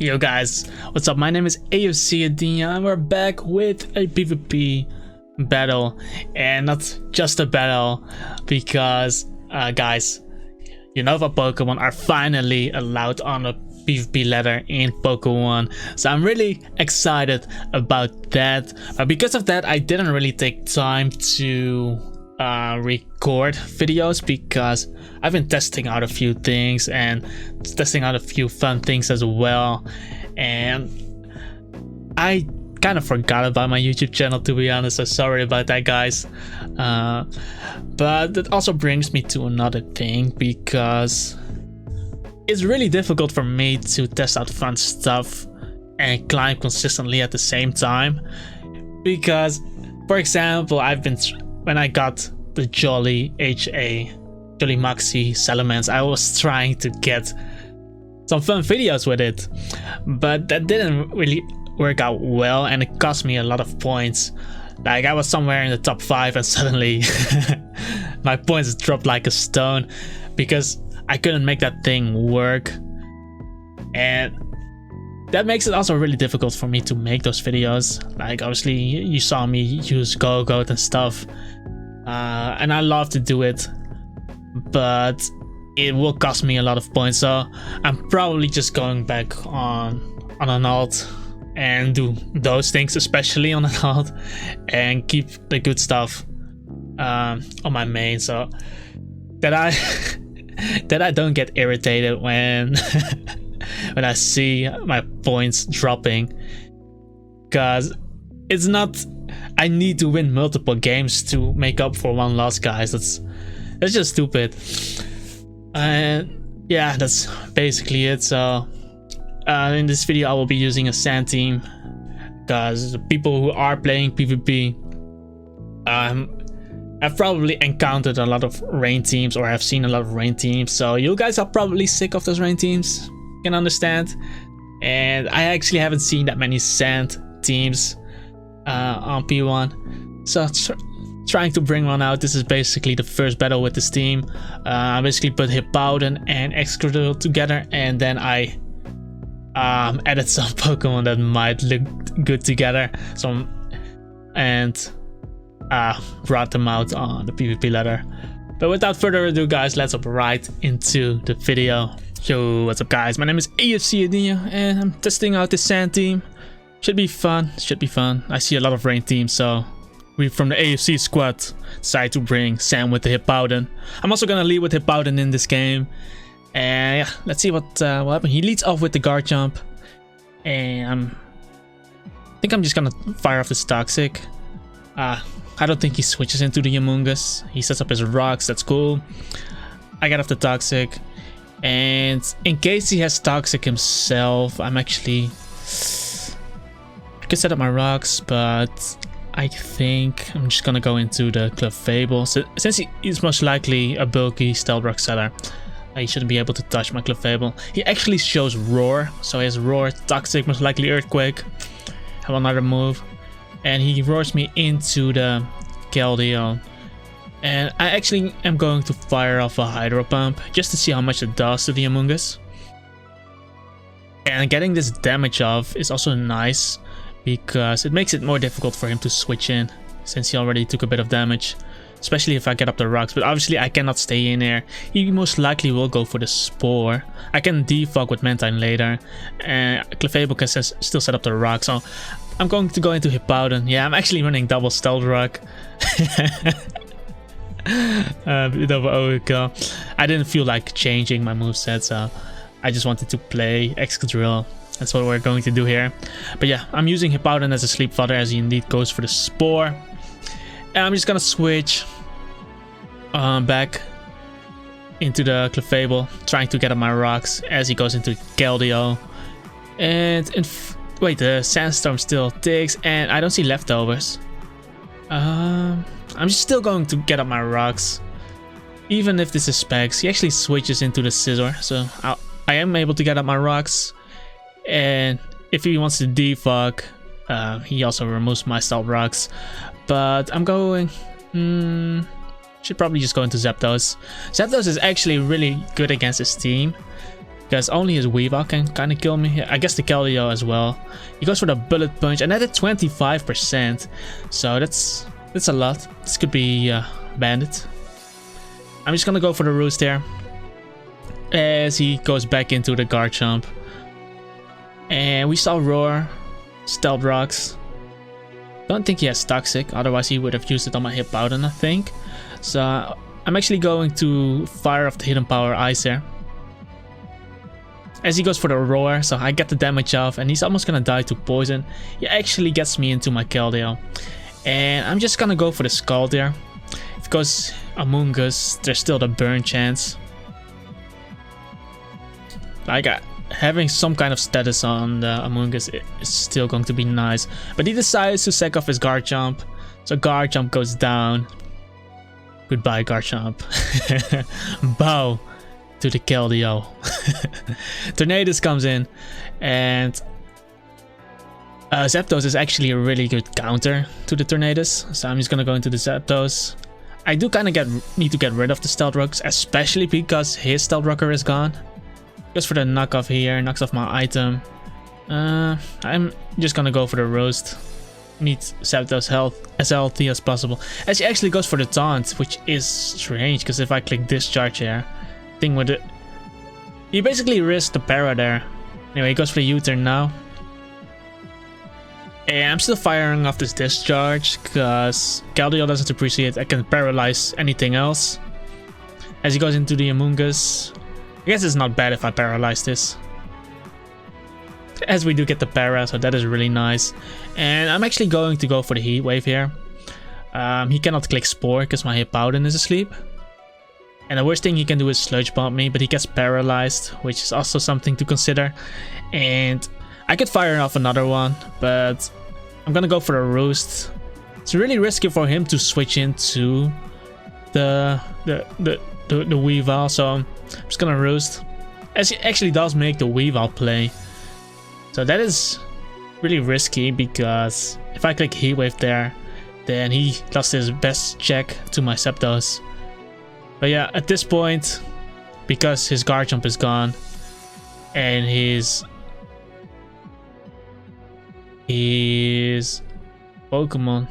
Yo guys, what's up? My name is AFC Adina and we're back with a PvP battle, and not just a battle because guys, Unova Pokemon are finally allowed on a PvP ladder in Pokeone, so I'm really excited about that. Because of that, I didn't really take time to record videos because I've been testing out a few things and testing out a few fun things as well, and I kind of forgot about my YouTube channel, to be honest, so sorry about that guys. But that also brings me to another thing, because it's really difficult for me to test out fun stuff and climb consistently at the same time, because for example, when I got the Jolly Maxi Salamence, I was trying to get some fun videos with it, but that didn't really work out well and it cost me a lot of points. Like, I was somewhere in the top 5 and suddenly my points dropped like a stone because I couldn't make that thing work, and that makes it also really difficult for me to make those videos. Like, obviously you saw me use Go-Goat and stuff, and I love to do it, but it will cost me a lot of points, so I'm probably just going back on an alt and do those things, especially on an alt, and keep the good stuff on my main, so that I don't get irritated when when I see my points dropping, because it's not, I need to win multiple games to make up for one loss, guys. That's just stupid. And yeah, that's basically it. So in this video I will be using a sand team, because the people who are playing PvP I've probably encountered a lot of rain teams, or have seen a lot of rain teams, so you guys are probably sick of those rain teams, can understand. And I actually haven't seen that many sand teams on P1, so trying to bring one out. This is basically the first battle with this team. I basically put Hippowdon and Excadrill together, and then I added some Pokemon that might look good together, and brought them out on the PvP ladder. But without further ado guys, let's hop right into the video. Yo, what's up guys, my name is AFC Adina and I'm testing out this sand team. Should be fun. I see a lot of rain teams, so we from the AFC squad decided to bring Sam with the Hippowdon. I'm also gonna lead with Hippowdon in this game, and yeah, let's see what happened. He leads off with the guard jump, and I think I'm just gonna fire off this Toxic. I don't think he switches into the Amoonguss. He sets up his rocks, that's cool. I get off the Toxic, and in case he has Toxic himself, I could set up my rocks, but I think I'm just gonna go into the Clefable. So, since he's most likely a bulky Stealth Rock setter, he shouldn't be able to touch my Clefable. He actually shows Roar, so he has Roar, Toxic, most likely Earthquake. Have another move, and he roars me into the Keldeo. And I actually am going to fire off a Hydro Pump just to see how much it does to the Amoonguss. And getting this damage off is also nice, because it makes it more difficult for him to switch in, since he already took a bit of damage, especially if I get up the rocks. But obviously I cannot stay in there. He most likely will go for the Spore. I can defog with Mantine later, and Clefable can still set up the rock, so I'm going to go into Hippowdon. Yeah, I'm actually running double Stealth Rock. Double overkill. I didn't feel like changing my moveset, so I just wanted to play Excadrill. That's what we're going to do here. But yeah, I'm using Hippowdon as a sleep fodder, as he indeed goes for the Spore. And I'm just gonna switch back into the Clefable, trying to get up my rocks as he goes into Keldeo. And wait, the Sandstorm still ticks, and I don't see leftovers. I'm still going to get up my rocks, even if this is Specs. He actually switches into the Scizor, so I am able to get up my rocks. And if he wants to defog, he also removes my Stealth Rocks. But I'm going... should probably just go into Zapdos. Zapdos is actually really good against his team, because only his Weavile can kind of kill me. I guess the Keldeo as well. He goes for the Bullet Punch, and that at 25%. So that's a lot. This could be Bandit. I'm just gonna go for the Roost here, as he goes back into the Garchomp. And we saw Roar, Stealth Rocks. Don't think he has Toxic, otherwise he would have used it on my Hippowdon, I think. So I'm actually going to fire off the Hidden Power Ice here, as he goes for the Roar, so I get the damage off, and he's almost gonna die to Poison. He actually gets me into my Keldeo. And I'm just gonna go for the Scald here. If it goes Among Us, there's still the burn chance. Like, having some kind of status on the Among Us is still going to be nice. But he decides to sack off his Garchomp, so Garchomp goes down. Goodbye, Garchomp. Bow to the Keldeo. Tornadus comes in, and Zapdos is actually a really good counter to the Tornadus, so I'm just gonna go into the Zapdos. I do kind of need to get rid of the Stealth Rocks, especially because his Stealth Rocker is gone. Goes for the knockoff here, knocks off my item. I'm just gonna go for the Roast. Need Zapdos' health as healthy as possible. As he actually goes for the Taunt, which is strange, because if I click Discharge here, thing with it, he basically risks the Para there. Anyway, he goes for the U-turn now. And I'm still firing off this Discharge, because Keldeo doesn't appreciate I can paralyze anything else. As he goes into the Among Us. I guess it's not bad if I paralyze this, as we do get the para, so that is really nice. And I'm actually going to go for the Heat Wave here. He cannot click Spore because my Hippowdon is asleep. And the worst thing he can do is Sludge Bomb me, but he gets paralyzed, which is also something to consider. And I could fire off another one, but I'm gonna go for a Roost. It's really risky for him to switch into the Weavile, so I'm just gonna Roost. As he actually does make the Weavile play. So that is really risky, because if I click Heat Wave there, then he lost his best check to my Zapdos. But yeah, at this point, because his Garchomp is gone, and his Pokemon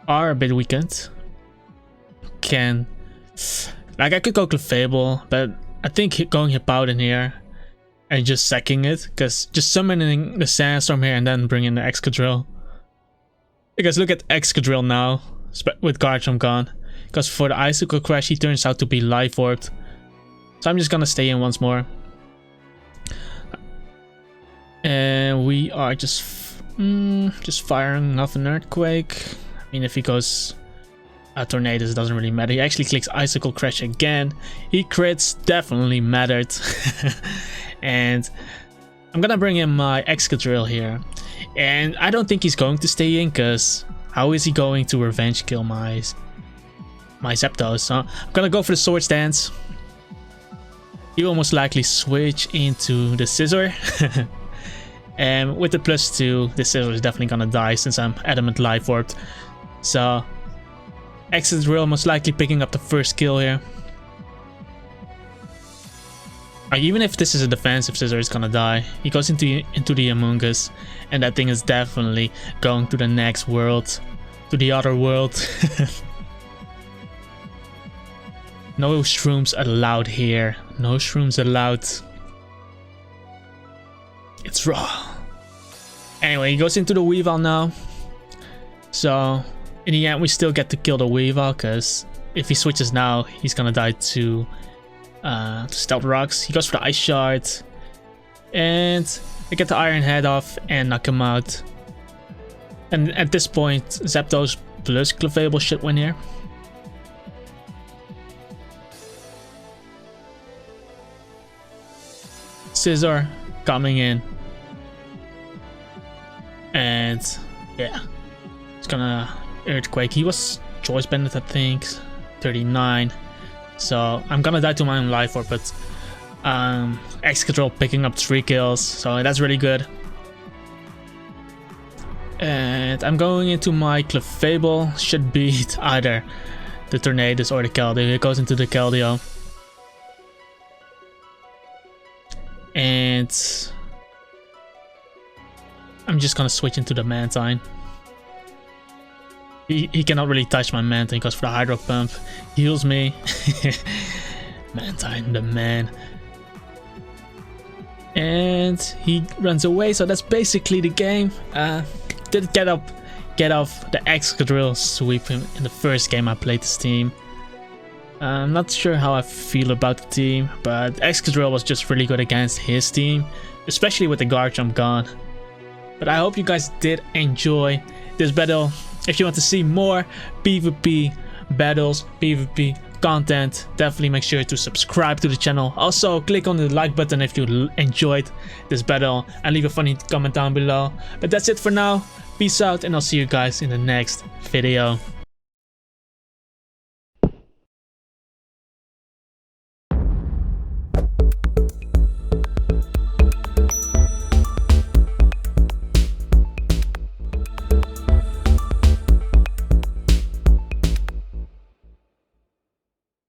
are a bit weakened, I could go Clefable, but I think going Hippowdon here and just sacking it, because just summoning the Sandstorm here and then bringing the Excadrill. Because look at Excadrill now, with Garchomp gone. Because for the Icicle Crash, he turns out to be Life Orbed. So I'm just gonna stay in once more. And we are just firing off an Earthquake. I mean, if he goes Tornadus, doesn't really matter. He actually clicks Icicle Crash again. He crits, definitely mattered. And I'm gonna bring in my Excadrill here. And I don't think he's going to stay in, because how is he going to revenge kill my Zapdos? So I'm gonna go for the Swords Dance. He will most likely switch into the Scissor. And with the +2, the Scissor is definitely gonna die since I'm Adamant Life Orbed. So Excadrill most likely picking up the first kill here. Even if this is a defensive Scissor, it's gonna die. He goes into the Among Us, and that thing is definitely going to the next world, to the other world. No shrooms allowed here. No shrooms allowed. It's raw. Anyway, he goes into the Weavile now. So in the end, we still get to kill the Weavile, because if he switches now, he's gonna die to Stealth Rocks. He goes for the Ice Shard, and I get the Iron Head off and knock him out. And at this point, Zapdos plus Clefable should win here. Scissor coming in, and yeah, it's gonna Earthquake. He was Choice Bandit, I think, 39. So I'm gonna die to my own Life Orb, but Excadrill picking up 3 kills, so that's really good. And I'm going into my Clefable. Should beat either the Tornadus or the Keldeo. It goes into the Keldeo. And I'm just gonna switch into the Mantine. He cannot really touch my Mantine because for the Hydro Pump heals me. Mantine, the man. And he runs away, so that's basically the game. Did get off the Excadrill sweep in the first game I played this team. I'm not sure how I feel about the team, but Excadrill was just really good against his team, especially with the guard jump gone. But I hope you guys did enjoy this battle. If you want to see more PvP battles, PvP content, definitely make sure to subscribe to the channel. Also click on the like button if you enjoyed this battle and leave a funny comment down below. But that's it for now. Peace out, and I'll see you guys in the next video.